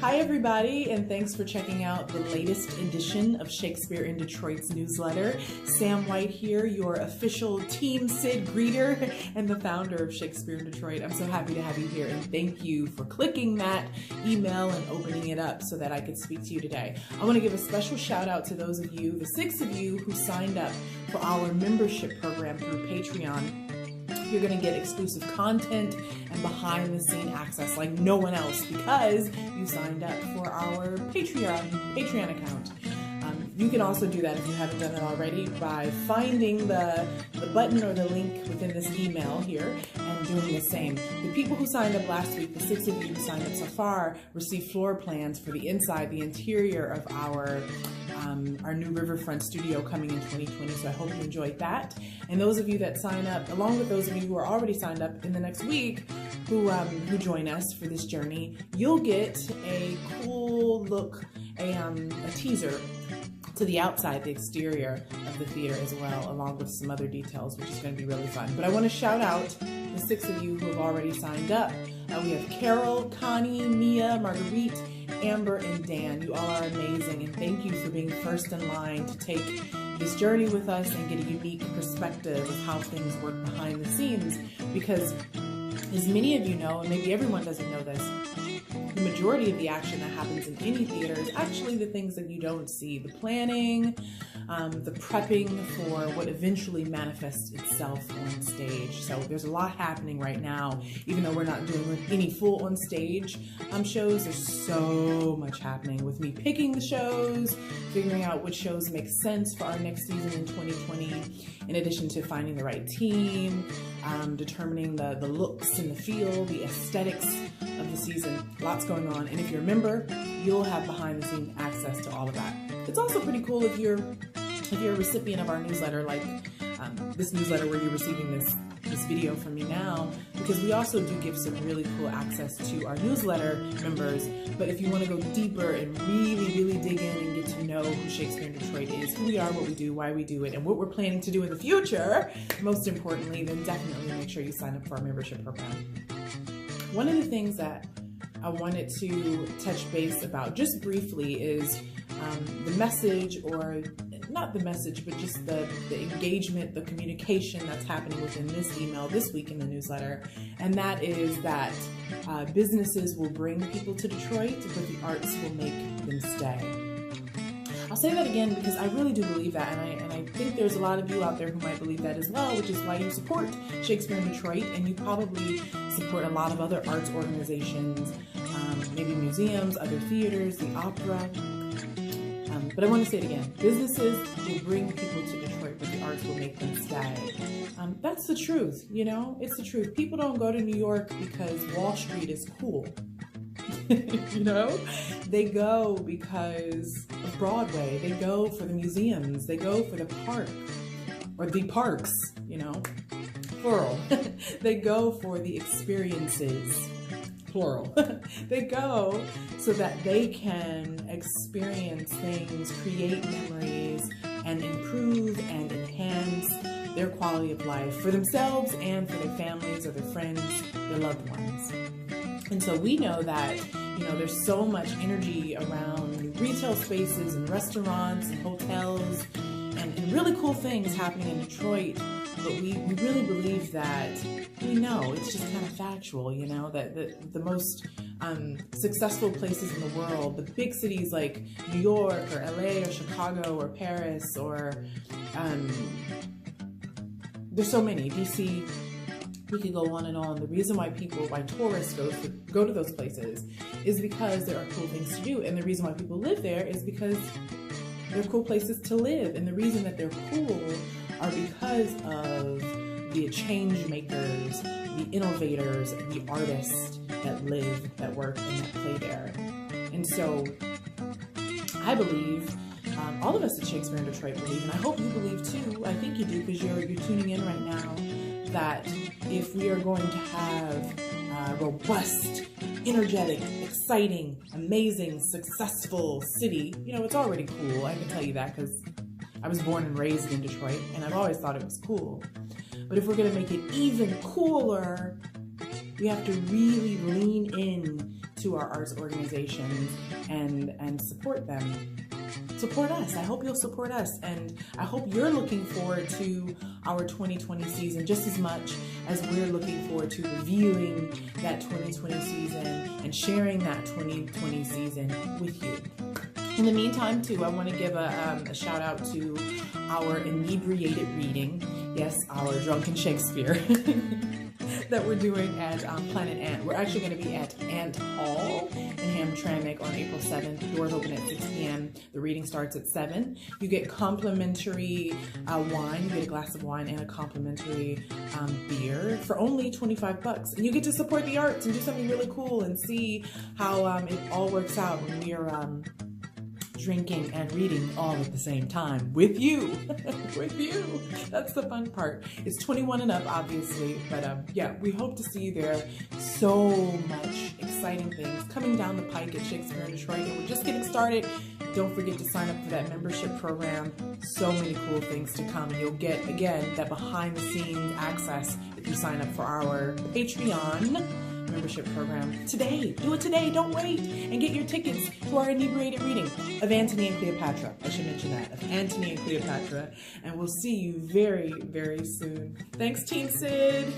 Hi everybody, and thanks for checking out the latest edition of Shakespeare in Detroit's newsletter. Sam White here, your official Team SiD greeter and the founder of Shakespeare in Detroit. I'm so happy to have you here, and thank you for clicking that email and opening it up so that I could speak to you today. I want to give a special shout out to those of you, the 6 of you who signed up for our membership program through Patreon. You're going to get exclusive content and behind the scene access like no one else because you signed up for our Patreon account. You can also do that if you haven't done it already by finding the button or the link within this email here and doing the same. The people who signed up last week, the 6 of you who signed up so far, received floor plans for the interior of our new Riverfront studio coming in 2020, so I hope you enjoyed that. And those of you that sign up, along with those of you who are already signed up in the next week, who join us for this journey, you'll get a cool look, a teaser to the outside, the exterior of the theater as well, along with some other details, which is going to be really fun. But I want to shout out the 6 of you who have already signed up. We have Carol, Connie, Mia, Marguerite, Amber, and Dan. You all are amazing, and thank you for being first in line to take this journey with us and get a unique perspective of how things work behind the scenes, because as many of you know, and maybe everyone doesn't know this, the majority of the action that happens in any theater is actually the things that you don't see. The planning, the prepping for what eventually manifests itself on stage. So there's a lot happening right now. Even though we're not doing any full on stage shows, there's so much happening with me picking the shows, figuring out which shows make sense for our next season in 2020, in addition to finding the right team, determining the looks and the feel, the aesthetics of the season. Lots going on, and if you're a member, you'll have behind the scenes access to all of that. It's also pretty cool if you're a recipient of our newsletter, like this newsletter where you're receiving this video from me now, because we also do give some really cool access to our newsletter members. But if you want to go deeper and really dig in and get to know who Shakespeare in Detroit is, who we are, what we do, why we do it, and what we're planning to do in the future, most importantly, then definitely make sure you sign up for our membership program. One of the things that I wanted to touch base about just briefly is the message, or not the message, but just the engagement, the communication that's happening within this email this week in the newsletter. And that is that businesses will bring people to Detroit, but the arts will make them stay. I'll say that again because I really do believe that, and I think there's a lot of you out there who might believe that as well, which is why you support Shakespeare in Detroit, and you probably support a lot of other arts organizations, maybe museums, other theaters, the opera. But I want to say it again, businesses will bring people to Detroit, but the arts will make them stay. That's the truth, you know? It's the truth. People don't go to New York because Wall Street is cool. You know, they go because of Broadway, they go for the museums, they go for the park, or the parks, you know, plural. They go for the experiences, plural. They go so that they can experience things, create memories, and improve and enhance their quality of life for themselves and for their families or their friends, their loved ones. And so we know that, you know, there's so much energy around new retail spaces and restaurants and hotels and really cool things happening in Detroit. But we really believe that, we know, it's just kind of factual, you know, that the most successful places in the world, the big cities like New York or LA or Chicago or Paris or there's so many, DC, we could go on and on. The reason why tourists go to those places is because there are cool things to do. And the reason why people live there is because they're cool places to live. And the reason that they're cool are because of the change makers, the innovators, and the artists that live, that work, and that play there. And so I believe, all of us at Shakespeare in Detroit believe, and I hope you believe too, I think you do because you're tuning in right now, that if we are going to have a robust, energetic, exciting, amazing, successful city, you know, it's already cool. I can tell you that because I was born and raised in Detroit, and I've always thought it was cool. But if we're going to make it even cooler, we have to really lean in to our arts organizations and support them. Support us. I hope you'll support us, and I hope you're looking forward to our 2020 season just as much as we're looking forward to reviewing that 2020 season and sharing that 2020 season with you. In the meantime, too, I want to give a shout out to our inebriated reading. Yes, our drunken Shakespeare that we're doing at Planet Ant. We're actually going to be at Ant Hall in Hamtramck on April 7th. Doors open at 6 p.m. The reading starts at 7. You get complimentary wine. You get a glass of wine and a complimentary beer for only $25. And you get to support the arts and do something really cool and see how it all works out when we're drinking and reading all at the same time with you. With you. That's the fun part. It's 21 and up, obviously, but yeah, we hope to see you there. So much exciting things coming down the pike at Shakespeare in Detroit, and we're just getting started. Don't forget to sign up for that membership program. So many cool things to come, and you'll get, again, that behind the scenes access if you sign up for our Patreon membership program today. Do it today. Don't wait. And get your tickets to our inebriated reading of Antony and Cleopatra. I should mention that, of Antony and Cleopatra. And we'll see you very, very soon. Thanks, Team SiD.